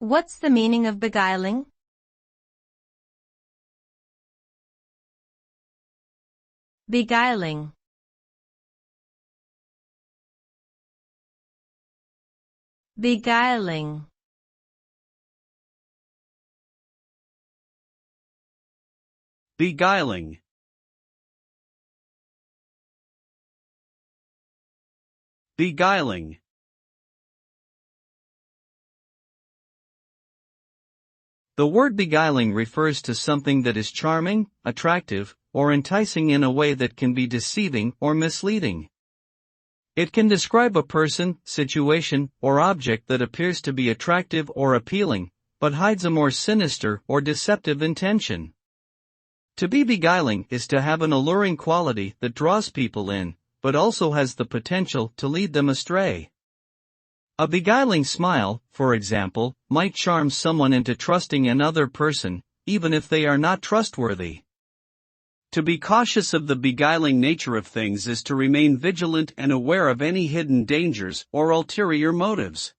What's the meaning of beguiling? Beguiling. Beguiling. Beguiling. Beguiling. The word beguiling refers to something that is charming, attractive, or enticing in a way that can be deceiving or misleading. It can describe a person, situation, or object that appears to be attractive or appealing, but hides a more sinister or deceptive intention. To be beguiling is to have an alluring quality that draws people in, but also has the potential to lead them astray. A beguiling smile, for example, might charm someone into trusting another person, even if they are not trustworthy. To be cautious of the beguiling nature of things is to remain vigilant and aware of any hidden dangers or ulterior motives.